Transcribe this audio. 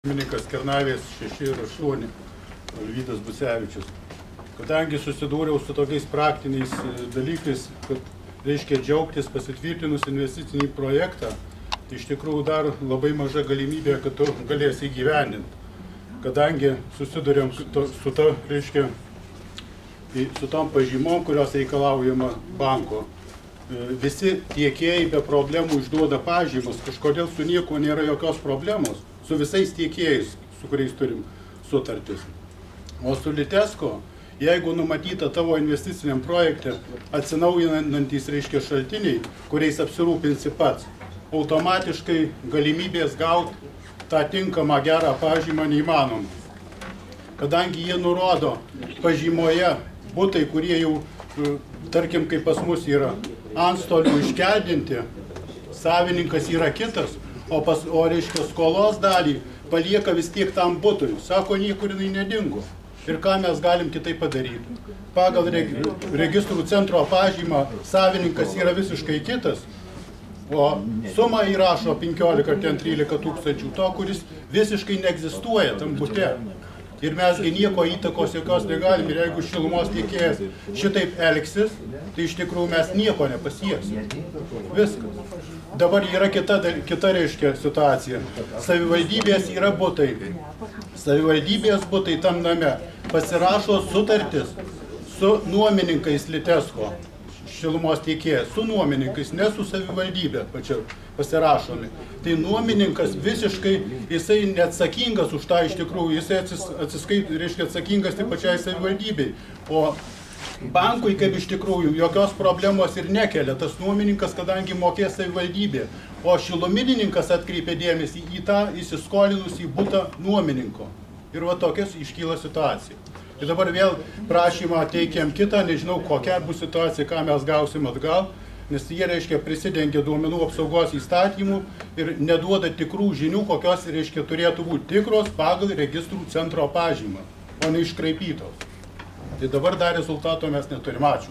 Pirmininkas Kernavės 6 ir 8, Alvydas Bucevičius. Kadangi susidūriau su tokiais praktiniais dalykais, kad reiškia džiaugtis pasitvirtinus investicinį projektą, tai iš tikrųjų dar labai maža galimybė, kad tu galėsi įgyvendinti. Kadangi susidūrėm su ta, reiškia, su tom pažymom, kurios reikalaujama banko. Visi tiekėjai be problemų išduoda pažymas, kažkodėl su nieko nėra jokios problemos, su visais tiekėjais, su kuriais turim sutartis. O su Litesko, jeigu numatyta tavo investiciniam projekte atsinaujinantys, reiškia, šaltiniai, kuriais apsirūpinsi pats, automatiškai galimybės gauti tą tinkamą gerą pažymą neįmanoma. Kadangi jie nurodo pažymoje butai, kurie jau, tarkim, kaip pas mus yra antstolių iškeldinti, savininkas yra kitas, o reiškia skolos dalį palieka vis tiek tam butui. Sako, niekur jinai nedingo. Ir ką mes galim kitaip padaryti? Pagal registrų centro pažymą savininkas yra visiškai kitas, o sumą įrašo 15 ar 13 tūkstančių to, kuris visiškai neegzistuoja tam bute. Ir mesgi nieko įtakos jokios negalim. Ir jeigu šilumos tiekėjas šitaip elgsis, tai iš tikrųjų mes nieko nepasieksim. Viskas. Dabar yra kita reiškia situacija. Savivaldybės yra butai. Savivaldybės butai tam name pasirašo sutartis su nuomininkais Litesko šilumos tiekėjas, su nuomininkais, ne su savivaldybė pačia pasirašomi. Tai nuomininkas visiškai, jisai neatsakingas už tą iš tikrųjų, jisai reiškia atsakingas tik pačiai savivaldybei. O bankui, kaip iš tikrųjų, jokios problemos ir nekelia tas nuomininkas, kadangi mokės savivaldybė. O šiluminininkas atkreipia dėmesį į tą įsiskolinusį butą nuomininko. Ir va tokias iškyla situacija. Ir dabar vėl prašymą teikiam kitą, nežinau kokia bus situacija, ką mes gausim atgal, nes jie, reiškia, prisidengia duomenų apsaugos įstatymų ir neduoda tikrų žinių, kokios, reiškia, turėtų būti tikros pagal registrų centro pažymą, o ne iškraipytos. Tai dabar dar rezultato mes neturim. Ačiū.